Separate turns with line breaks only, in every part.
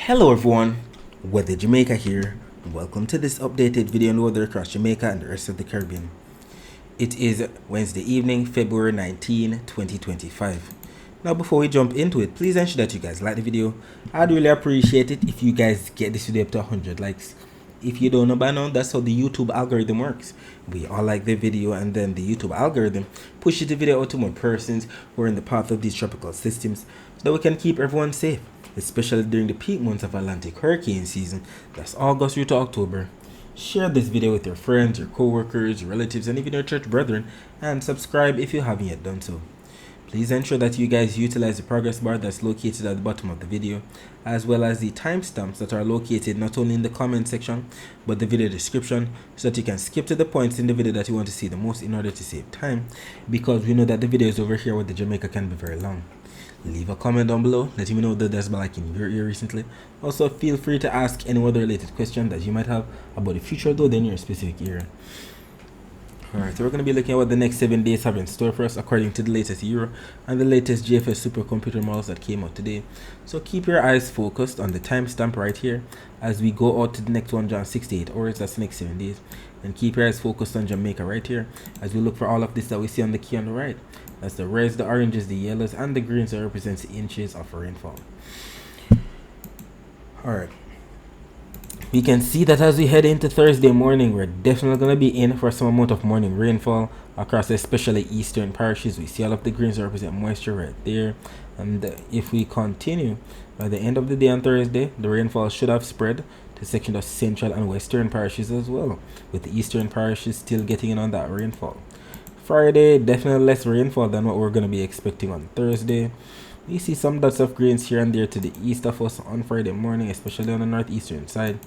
Hello everyone, Weather Jamaica here, and welcome to this updated video on weather across Jamaica and the rest of the Caribbean. It is Wednesday evening, February 19, 2025. Now before we jump into it, please ensure that you guys like the video. I'd really appreciate it if you guys get this video up to 100 likes. If you don't know by now, that's how the YouTube algorithm works. We all like the video and then the YouTube algorithm pushes the video out to more persons who are in the path of these tropical systems so that we can keep everyone safe, especially during the peak months of Atlantic hurricane season, that's August through to October. Share this video with your friends, your co-workers, your relatives, and even your church brethren, and subscribe if you haven't yet done so. Please ensure that you guys utilize the progress bar that's located at the bottom of the video, as well as the timestamps that are located not only in the comment section, but the video description, so that you can skip to the points in the video that you want to see the most in order to save time, because we know that the videos over here with the Jamaica can be very long. Leave a comment down below, letting me know that that's been like in your ear recently. Also, feel free to ask any weather related question that you might have about the future though in your specific area. Alright, so we're going to be looking at what the next 7 days have in store for us according to the latest Euro and the latest GFS supercomputer models that came out today. So keep your eyes focused on the timestamp right here as we go out to the next 168 hours, that's the next 7 days. And keep your eyes focused on Jamaica right here as we look for all of this that we see on the key on the right. That's the reds, the oranges, the yellows, and the greens that represents inches of rainfall. Alright. We can see that as we head into Thursday morning, we're definitely going to be in for some amount of morning rainfall across especially eastern parishes. We see all of the greens that represent moisture right there. And if we continue, by the end of the day on Thursday, the rainfall should have spread to sections of central and western parishes as well, with the eastern parishes still getting in on that rainfall. Friday, definitely less rainfall than what we're going to be expecting on Thursday. We see some dots of greens here and there to the east of us on Friday morning, especially on the northeastern side.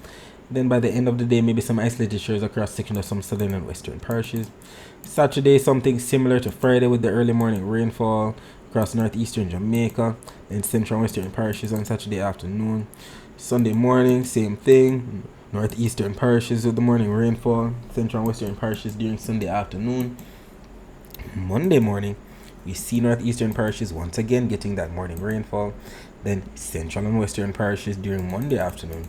Then by the end of the day, maybe some isolated showers across sections of some southern and western parishes. Saturday, something similar to Friday with the early morning rainfall across northeastern Jamaica and central and western parishes on Saturday afternoon. Sunday morning, same thing. Northeastern parishes with the morning rainfall, central and western parishes during Sunday afternoon. Monday morning, we see northeastern parishes once again getting that morning rainfall, then central and western parishes during Monday afternoon.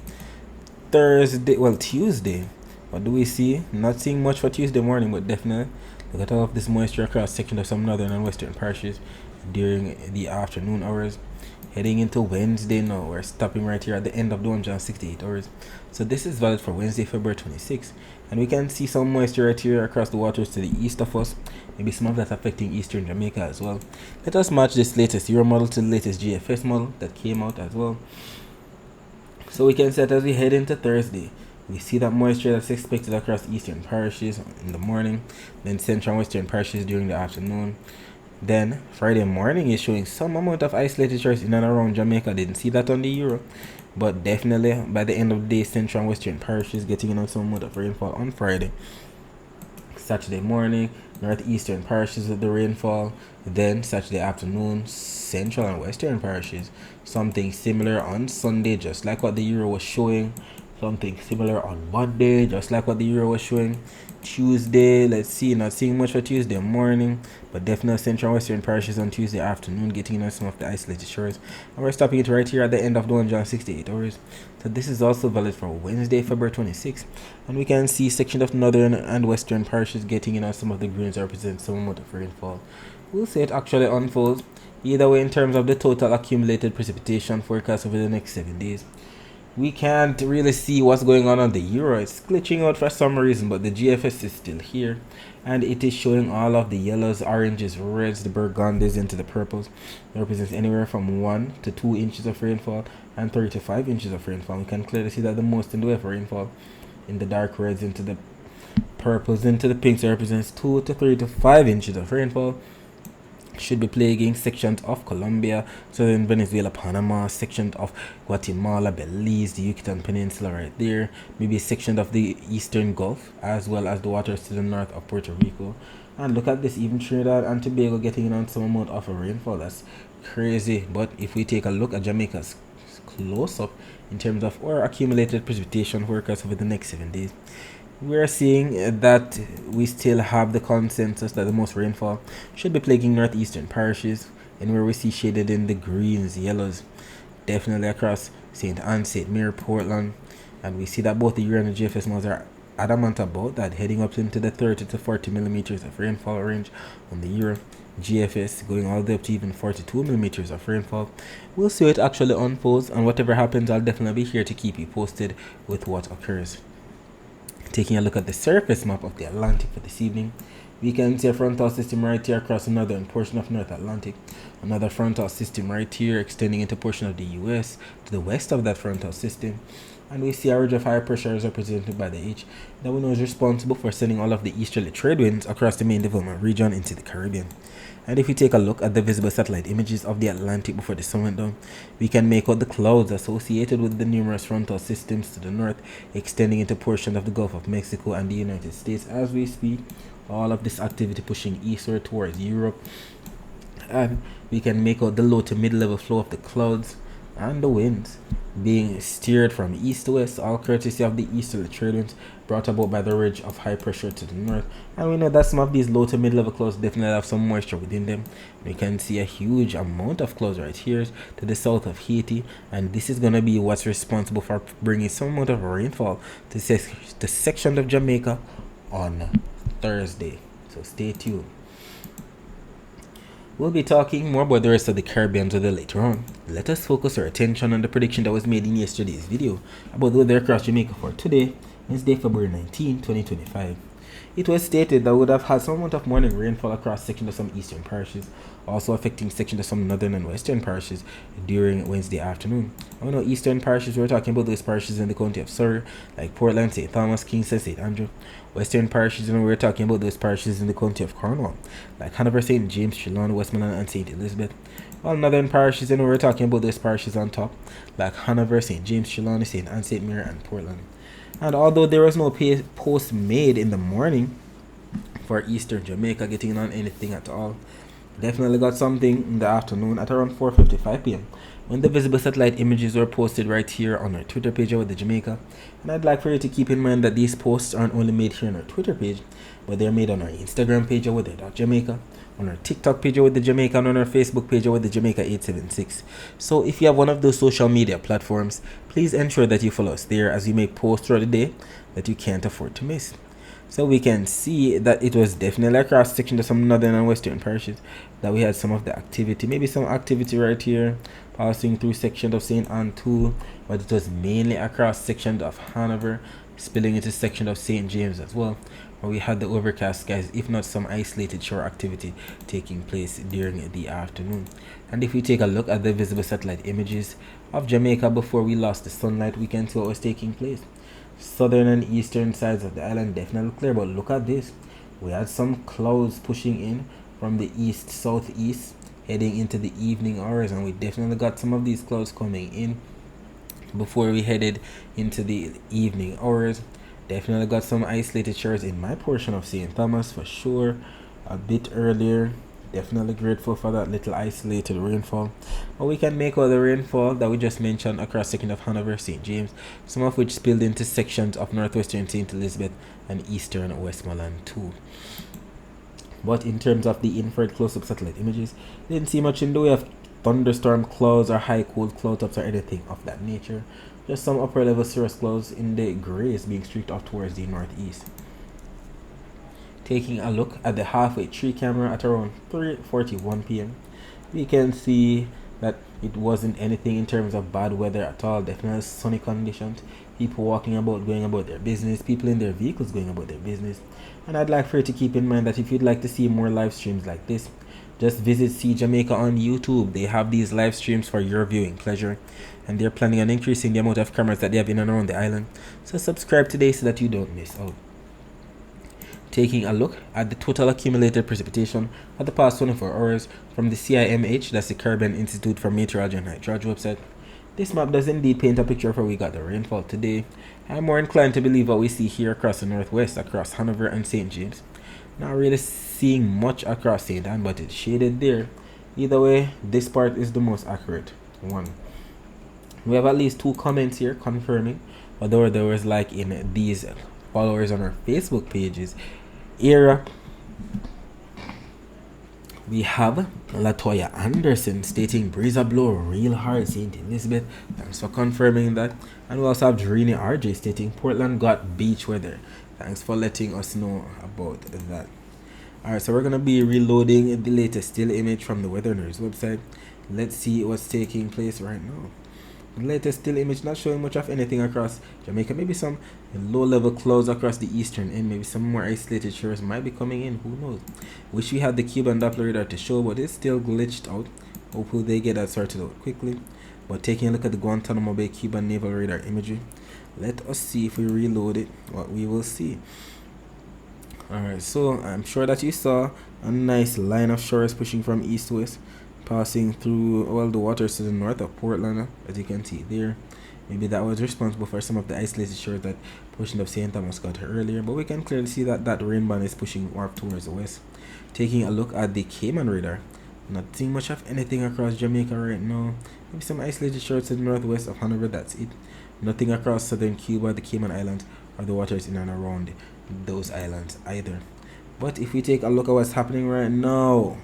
Tuesday, what do we see? Not seeing much for Tuesday morning, but definitely look at all of this moisture across sections of some northern and western parishes during the afternoon hours. Heading into Wednesday now, we're stopping right here at the end of the 168 hours. So this is valid for Wednesday, February 26th. And we can see some moisture right here across the waters to the east of us. Maybe some of that affecting eastern Jamaica as well. Let us match this latest Euro model to the latest GFS model that came out as well. So we can see that as we head into Thursday, we see that moisture that's expected across eastern parishes in the morning, then central and western parishes during the afternoon. Then Friday morning is showing some amount of isolated showers in and around Jamaica. Didn't see that on the Euro, but definitely by the end of the day, central and western parishes getting in on some amount of rainfall on Friday. Saturday morning, northeastern parishes with the rainfall. Then Saturday afternoon, central and western parishes. Something similar on Sunday, just like what the Euro was showing. Something similar on Monday, just like what the Euro was showing. Tuesday, let's see, not seeing much for Tuesday morning, but definitely central and western parishes on Tuesday afternoon getting in on some of the isolated shores. And we're stopping it right here at the end of the 168 hours. So this is also valid for Wednesday, February 26th. And we can see sections of northern and western parishes getting in on some of the greens that represent some amount of rainfall. We'll see it actually unfolds. Either way, in terms of the total accumulated precipitation forecast over the next 7 days, we can't really see what's going on the Euro. It's glitching out for some reason, but the GFS is still here, and it is showing all of the yellows, oranges, reds, the burgundies into the purples. It represents anywhere from 1 to 2 inches of rainfall and 3 to 5 inches of rainfall. We can clearly see that the most in the way of rainfall in the dark reds into the purples into the pinks represents 2 to 3 to 5 inches of rainfall. Should be plaguing sections of Colombia, southern Venezuela, Panama, sections of Guatemala, Belize, the Yucatan Peninsula right there, maybe a section of the eastern Gulf, as well as the waters to the north of Puerto Rico. And look at this, even Trinidad and Tobago getting in on some amount of a rainfall. That's crazy. But if we take a look at Jamaica's close up in terms of our accumulated precipitation forecast over the next 7 days, we are seeing that we still have the consensus that the most rainfall should be plaguing northeastern parishes, and where we see shaded in the greens, yellows, definitely across St. Anne, St. Mary, Portland. And we see that both the Euro and the GFS models are adamant about that, heading up into the 30 to 40 millimeters of rainfall range on the Euro. GFS going all the way up to even 42 millimeters of rainfall. We'll see how it actually unfolds, and whatever happens, I'll definitely be here to keep you posted with what occurs. Taking a look at the surface map of the Atlantic for this evening, we can see a frontal system right here across the northern portion of North Atlantic, another frontal system right here extending into a portion of the US to the west of that frontal system, and we see a ridge of high pressure is represented by the H that we know is responsible for sending all of the easterly trade winds across the main development region into the Caribbean. And if we take a look at the visible satellite images of the Atlantic before the sun went down, we can make out the clouds associated with the numerous frontal systems to the north, extending into portions of the Gulf of Mexico and the United States as we speak. All of this activity pushing eastward towards Europe. And we can make out the low to mid-level flow of the clouds and the winds being steered from east to west, all courtesy of the easterly trade winds brought about by the ridge of high pressure to the north. And we know that some of these low to mid-level clouds definitely have some moisture within them. We can see a huge amount of clouds right here to the south of Haiti, and this is going to be what's responsible for bringing some amount of rainfall to the section of Jamaica on Thursday. So stay tuned. We'll be talking more about the rest of the Caribbean weather later on. Let us focus our attention on the prediction that was made in yesterday's video about the weather across Jamaica for today, Wednesday, February 19, 2025. It was stated that we would have had some amount of morning rainfall across sections of some eastern parishes, also affecting sections of some northern and western parishes during Wednesday afternoon. I know eastern parishes, we're talking about those parishes in the county of Surrey, like Portland, St. Thomas, Kingston, St. Andrew. Western parishes, we're talking about those parishes in the county of Cornwall, like Hanover, St. James, Trelawney, Westmoreland, and St. Elizabeth. While northern parishes, we're talking about those parishes on top, like Hanover, St. James, Trelawney, St. Anne, St. Mary, and Portland. And although there was no post made in the morning for eastern Jamaica getting on anything at all, definitely got something in the afternoon at around 4:55 p.m. when the visible satellite images were posted right here on our Twitter page with the Jamaica. And I'd like for you to keep in mind that these posts aren't only made here on our Twitter page, but they're made on our Instagram page with the Jamaica, on our TikTok page with the Jamaica, and on our Facebook page with the Jamaica 876. So if you have one of those social media platforms, please ensure that you follow us there as we make posts throughout the day that you can't afford to miss. So we can see that it was definitely across section of some northern and western parishes that we had some of the activity. Maybe some activity right here passing through sections of St. Anne too, but it was mainly across sections of Hanover, spilling into section of St. James as well, where we had the overcast skies, if not some isolated shore activity taking place during the afternoon. And if we take a look at the visible satellite images of Jamaica before we lost the sunlight, we can see what was taking place. Southern and eastern sides of the island definitely clear, but look at this. We had some clouds pushing in from the east southeast heading into the evening hours, and we definitely got some of these clouds coming in before we headed into the evening hours. Definitely got some isolated showers in my portion of St. Thomas for sure a bit earlier. Definitely grateful for that little isolated rainfall. But we can make out the rainfall that we just mentioned across section of Hanover, St. James, some of which spilled into sections of northwestern St. Elizabeth and eastern Westmoreland too. But in terms of the infrared close-up satellite images, didn't see much in the way of thunderstorm clouds or high cold cloud tops or anything of that nature. Just some upper level cirrus clouds in the grays being streaked off towards the northeast. Taking a look at the halfway tree camera at around 3:41 p.m. we can see that it wasn't anything in terms of bad weather at all. Definitely sunny conditions, people walking about, going about their business, people in their vehicles going about their business. And I'd like for you to keep in mind that if you'd like to see more live streams like this, just visit See Jamaica on YouTube. They have these live streams for your viewing pleasure, and they're planning on increasing the amount of cameras that they have in and around the island. So subscribe today so that you don't miss out. Taking a look at the total accumulated precipitation for the past 24 hours from the CIMH, that's the Caribbean Institute for Meteorology and Hydrology website. This map does indeed paint a picture of where we got the rainfall today. I'm more inclined to believe what we see here across the northwest, across Hanover and St. James. Not really seeing much across St. Anne, but it's shaded there. Either way, this part is the most accurate one. We have at least 2 comments here confirming, although there was like in these followers on our Facebook pages era, We have Latoya Anderson stating breeze a blow real hard, St. Elizabeth. Thanks for confirming that. And we also have Drini RJ stating Portland got beach weather. Thanks for letting us know about that. Alright, so we're going to be reloading the latest still image from the Weather News website. Let's see what's taking place right now. The latest still image not showing much of anything across Jamaica. Maybe some low-level clouds across the eastern end. Maybe some more isolated shores might be coming in. Who knows? Wish we had the Cuban Doppler radar to show, but it's still glitched out. Hopefully they get that sorted out quickly. But taking a look at the Guantanamo Bay Cuban Naval Radar imagery, let us see if we reload it, what we will see. Alright, so I'm sure that you saw a nice line of shores pushing from east to west, passing through all the waters to the north of Portland, as you can see there. Maybe that was responsible for some of the isolated shores that portion of St. Thomas got earlier, but we can clearly see that that rain band is pushing north towards the west. Taking a look at the Cayman radar, not seeing much of anything across Jamaica right now. Maybe some isolated shores to the northwest of Hanover, that's it. Nothing across southern Cuba, the Cayman Islands, or the waters in and around those islands either. But if we take a look at what's happening right now,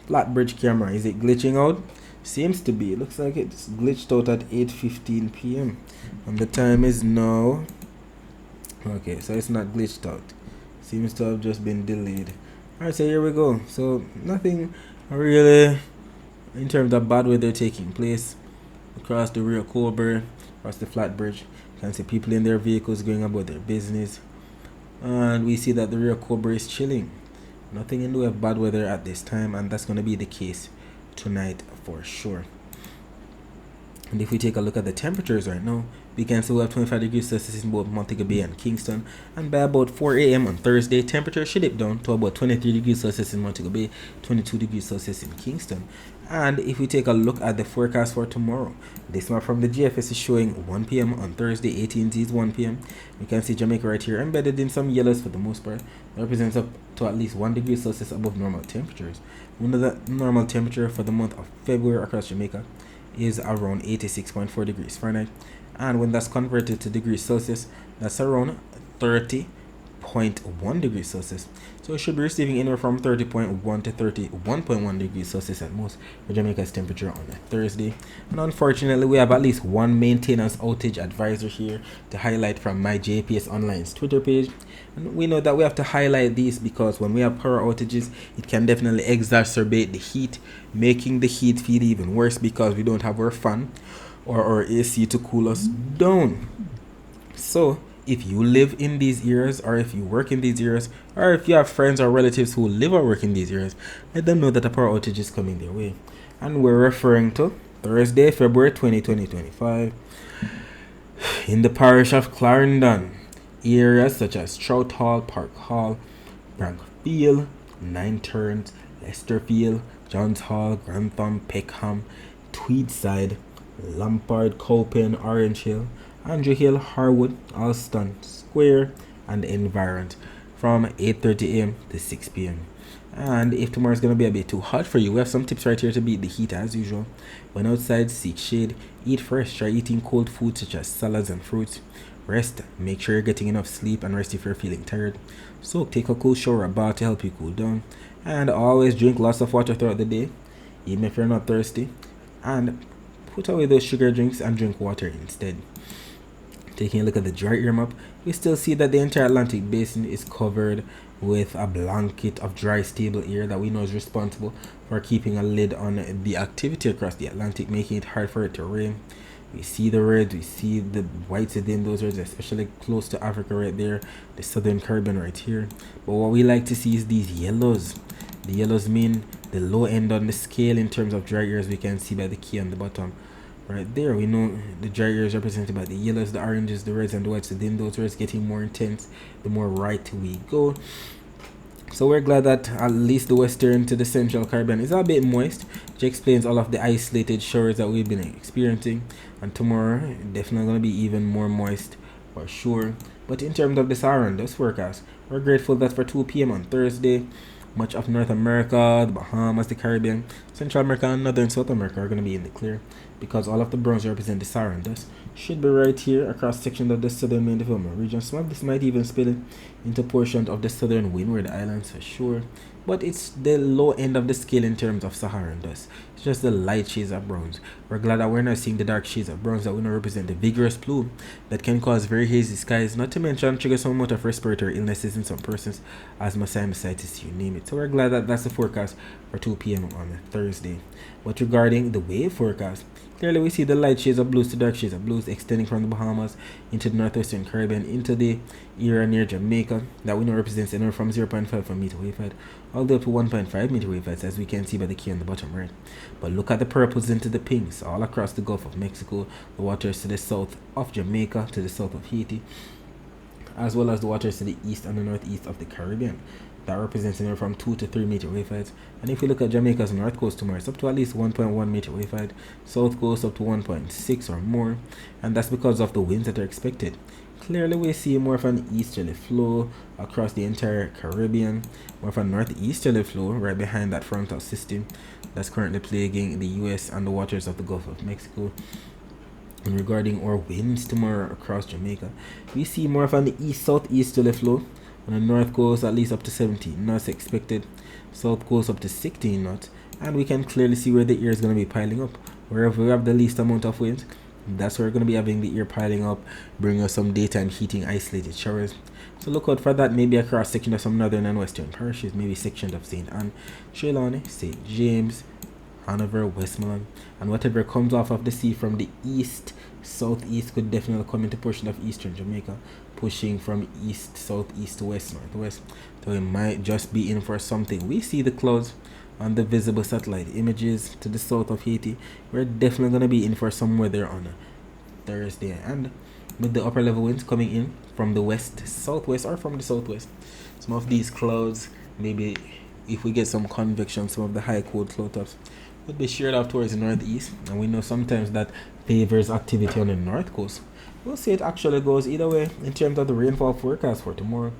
Flatbridge camera, is it glitching out? Seems to be. It looks like it's glitched out at 8:15 p.m. and the time is now. Okay, so it's not glitched out. Seems to have just been delayed. Alright, so here we go. So nothing really in terms of bad weather taking place across the Rio Colbert, across the Flatbridge. You can see people in their vehicles going about their business, and we see that the Rio Colbert is chilling. Nothing in the way of bad weather at this time, and that's going to be the case tonight for sure. And if we take a look at the temperatures right now, we can see we have 25 degrees Celsius in both Montego Bay and Kingston, and by about 4 a.m. on Thursday, temperature should dip down to about 23 degrees Celsius in Montego Bay, 22 degrees Celsius in Kingston. And if we take a look at the forecast for tomorrow, this map from the GFS is showing 1 p.m. on Thursday, 18 is 1 p.m. We can see Jamaica right here embedded in some yellows for the most part. That represents up to at least 1 degree Celsius above normal temperatures. One of the normal temperature for the month of February across Jamaica is around 86.4 degrees Fahrenheit. And when that's converted to degrees Celsius, that's around 30.1 degrees Celsius. So it should be receiving anywhere from 30.1 to 31.1 degrees Celsius at most for Jamaica's temperature on a Thursday. And unfortunately, we have at least one maintenance outage advisor here to highlight from my JPS Online's Twitter page. And we know that we have to highlight these because when we have power outages, it can definitely exacerbate the heat, making the heat feel even worse because we don't have our fan or our AC to cool us down. So if you live in these areas, or if you work in these areas, or if you have friends or relatives who live or work in these areas, let them know that a power outage is coming their way. And we're referring to Thursday, February 20, 2025. In the parish of Clarendon, areas such as Trout Hall, Park Hall, Brankfield, Nine Turns, Lesterfield, Johns Hall, Grantham, Peckham, Tweedside, Lampard, Cowpen, Orange Hill, Andrew Hill, Harwood, Alston Square, and the environs from 8:30 a.m. to 6 p.m. And if tomorrow is going to be a bit too hot for you, we have some tips right here to beat the heat as usual. When outside, seek shade, eat fresh, try eating cold food such as salads and fruits. Rest, make sure you're getting enough sleep, and rest if you're feeling tired. So take a cool shower or bath to help you cool down. And always drink lots of water throughout the day, even if you're not thirsty. And put away those sugar drinks and drink water instead. Taking a look at the dry air map, we still see that the entire Atlantic basin is covered with a blanket of dry stable air that we know is responsible for keeping a lid on the activity across the Atlantic, making it hard for it to rain. We see the reds, we see the whites within those reds, especially close to Africa right there, the southern Caribbean right here. But what we like to see is these yellows. The yellows mean the low end on the scale in terms of dry air, as we can see by the key on the bottom. Right there, we know the dry air is represented by the yellows, the oranges, the reds, and the whites. Within those reds getting more intense, the more right we go. So we're glad that at least the western to the central Caribbean is a bit moist, which explains all of the isolated showers that we've been experiencing. And tomorrow, definitely going to be even more moist for sure. But in terms of the Saharan, this forecast, we're grateful that for 2 p.m. on Thursday, much of North America, the Bahamas, the Caribbean, Central America, and Northern South America are going to be in the clear. because all of the browns represent the Saharan dust, should be right here across sections of the southern main development region. Some of this might even spill into portions of the southern windward islands for sure, but it's the low end of the scale in terms of Saharan dust. It's just the light shades of browns. We're glad that we're not seeing the dark shades of browns that will not represent the vigorous plume that can cause very hazy skies, not to mention trigger some amount of respiratory illnesses in some persons, asthma, sinusitis, you name it. So we're glad that that's the forecast for 2 p.m. on Thursday. But regarding the wave forecast, clearly we see the light shades of blues to dark shades of blues extending from the Bahamas into the northwestern Caribbean into the area near Jamaica. That we know represents anywhere from 0.5 meter wave height all the way up to 1.5 meter wave heights, as we can see by the key on the bottom right. But look at the purples into the pinks all across the Gulf of Mexico, the waters to the south of Jamaica, to the south of Haiti, as well as the waters to the east and the northeast of the Caribbean. That represents anywhere from 2 to 3 meter wave heights. And if we look at Jamaica's north coast tomorrow, it's up to at least 1.1 meter wave height, south coast up to 1.6 or more, and that's because of the winds that are expected. Clearly we see more of an easterly flow across the entire Caribbean, more of a northeasterly flow right behind that frontal system that's currently plaguing the US and the waters of the Gulf of Mexico. And regarding our winds tomorrow across Jamaica, we see more of an east-southeasterly flow. On the north coast, at least up to 17 knots expected, south coast up to 16 knots, and we can clearly see where the air is going to be piling up. Wherever we have the least amount of wind, that's where we're going to be having the air piling up, bringing us some daytime heating, isolated showers. So look out for that, maybe across sections of some northern and western parishes, maybe sections of St. Anne, Trelawney, St. James, Hanover, Westmoreland, and whatever comes off of the sea from the east, southeast could definitely come into portion of eastern Jamaica, pushing from east, southeast to west, northwest. So we might just be in for something. We see the clouds on the visible satellite images to the south of Haiti. We're definitely going to be in for some weather on Thursday, and with the upper level winds coming in from the west, southwest, or from the southwest, some of these clouds, maybe if we get some convection, some of the high cold cloud tops would be sheared off towards the northeast, and we know sometimes that favors activity on the north coast. We'll see it actually goes either way in terms of the rainfall forecast for tomorrow.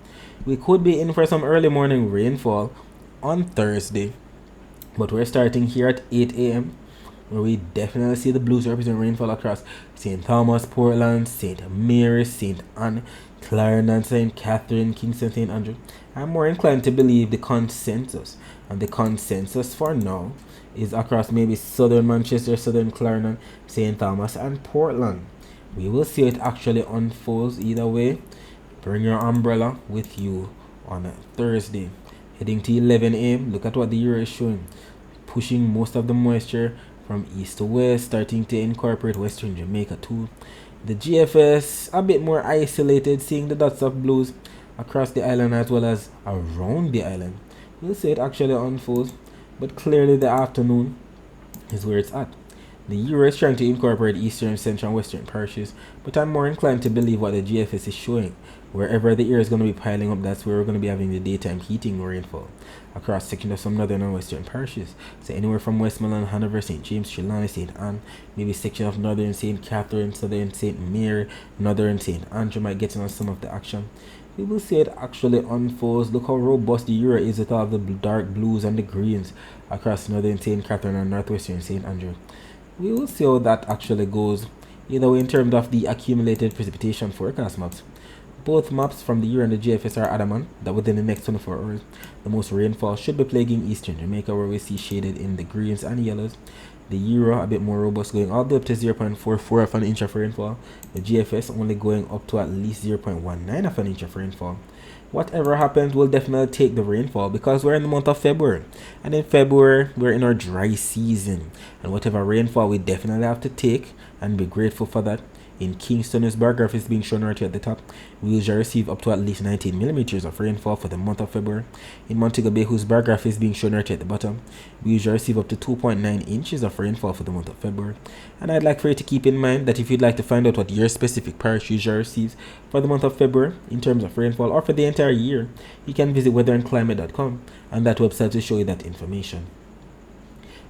We could be in for some early morning rainfall on Thursday, but we're starting here at 8 a.m. where we definitely see the blues represent rainfall across St. Thomas, Portland, St. Mary's, St. Anne, Clarendon, St. Catherine, Kingston, St. Andrew. I'm more inclined to believe the consensus, and the consensus for now is across maybe southern Manchester, southern Clarendon, St. Thomas, and Portland. We will see it actually unfolds either way. Bring your umbrella with you on a Thursday. Heading to 11 a.m. Look at what the Euro is showing. Pushing most of the moisture from east to west, starting to incorporate western Jamaica too. The GFS a bit more isolated, seeing the dots of blues across the island as well as around the island. We'll see it actually unfolds, but clearly the afternoon is where it's at. The Euro is trying to incorporate eastern, central, and western parishes, but I'm more inclined to believe what the GFS is showing. Wherever the air is going to be piling up, that's where we're going to be having the daytime heating rainfall across sections of some northern and western parishes. So anywhere from Westmoreland, Hanover, St. James, Trelawney, St. Anne, maybe section of northern St. Catherine, southern St. Mary, northern St. Andrew might get in on some of the action. We will see it actually unfolds. Look how robust the Euro is with all the dark blues and the greens across northern St. Catherine and northwestern St. Andrew. We will see how that actually goes. Either way, in terms of the accumulated precipitation forecast maps, both maps from the Euro and the GFS are adamant that within the next 24 hours, the most rainfall should be plaguing eastern Jamaica, where we see shaded in the greens and yellows. The Euro a bit more robust, going all the way up to 0.44 of an inch of rainfall. The GFS only going up to at least 0.19 of an inch of rainfall. Whatever happens, we'll definitely take the rainfall because we're in the month of February. And in February, we're in our dry season. And whatever rainfall we definitely have to take and be grateful for that. In Kingston, whose bar graph is being shown right here at the top, we usually receive up to at least 19 millimeters of rainfall for the month of February. In Montego Bay, whose bar graph is being shown right here at the bottom, we usually receive up to 2.9 inches of rainfall for the month of February. And I'd like for you to keep in mind that if you'd like to find out what your specific parish usually receives for the month of February in terms of rainfall or for the entire year, you can visit weatherandclimate.com, and that website will show you that information.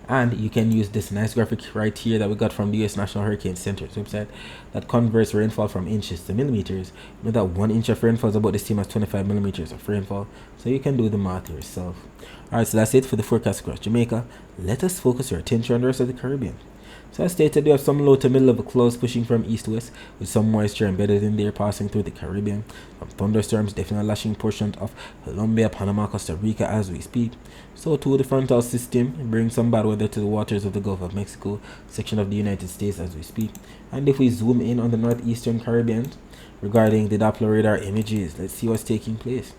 And you can use this nice graphic right here that we got from the US National Hurricane Center's website that converts rainfall from inches to millimeters. You know that 1 inch of rainfall is about the same as 25 millimeters of rainfall, so you can do the math yourself. Alright, so that's it for the forecast across Jamaica. Let us focus our attention on the rest of the Caribbean. So as stated, we have some low to mid-level clouds pushing from east to west with some moisture embedded in there passing through the Caribbean. Some thunderstorms definitely lashing portions of Colombia, Panama, Costa Rica as we speak. So too, the frontal system brings some bad weather to the waters of the Gulf of Mexico, section of the United States as we speak. And if we zoom in on the northeastern Caribbean regarding the Doppler radar images, let's see what's taking place.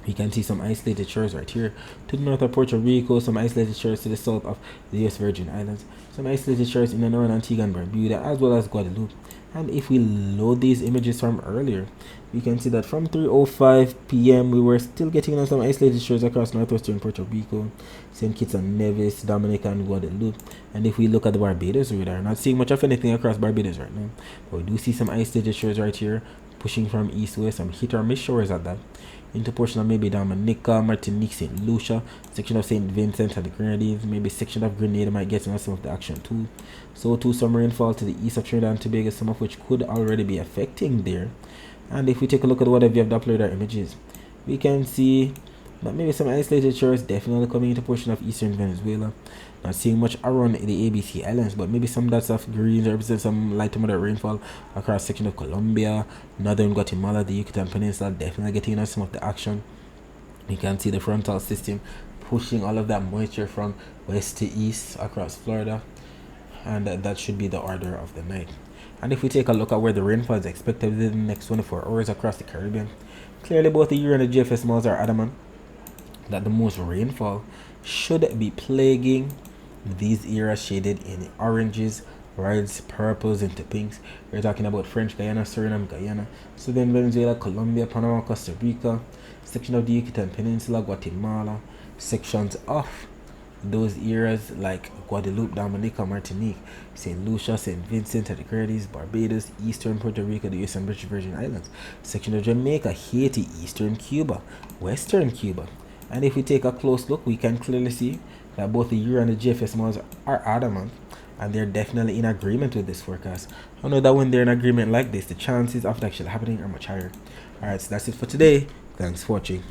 We can see some isolated shores right here to the north of Puerto Rico, some isolated shores to the south of the US Virgin Islands, some isolated shores in and around Antigua and Barbuda, as well as Guadeloupe. And if we load these images from earlier, we can see that from 3:05 p.m. we were still getting some isolated shores across northwestern Puerto Rico, St. Kitts and Nevis, Dominica and Guadeloupe. And if we look at the Barbados radar, not seeing much of anything across Barbados right now, but we do see some isolated shores right here pushing from east to west, some hit or miss shores at that, into portion of maybe Dominica, Martinique, St. Lucia, section of St. Vincent and the Grenadines, maybe section of Grenada might get some of the action too. So too, some rainfall to the east of Trinidad and Tobago, some of which could already be affecting there. And if we take a look at what we have Doppler radar images, we can see that maybe some isolated shores definitely coming into portion of eastern Venezuela. Not seeing much around the ABC Islands, but maybe some dots of greens represent some light to moderate rainfall across section of Colombia, northern Guatemala, the Yucatan Peninsula, definitely getting some of the action. You can see the frontal system pushing all of that moisture from west to east across Florida, and that should be the order of the night. And if we take a look at where the rainfall is expected within the next 24 hours across the Caribbean, clearly both the Euro and the GFS models are adamant that the most rainfall should be plaguing these areas shaded in oranges, reds, purples into pinks. We're talking about French Guyana, Suriname, Guyana, Southern Venezuela, Colombia, Panama, Costa Rica, section of the Yucatan Peninsula, Guatemala, sections of those areas like Guadeloupe, Dominica, Martinique, St. Lucia, St. Vincent and the Grenadines, Barbados, eastern Puerto Rico, the US and British Virgin Islands, section of Jamaica, Haiti, eastern Cuba, western Cuba. And if we take a close look, we can clearly see that both the Euro and the GFS models are adamant, and they're definitely in agreement with this forecast. I know that when they're in agreement like this, the chances of it actually happening are much higher. Alright, so that's it for today. Thanks for watching.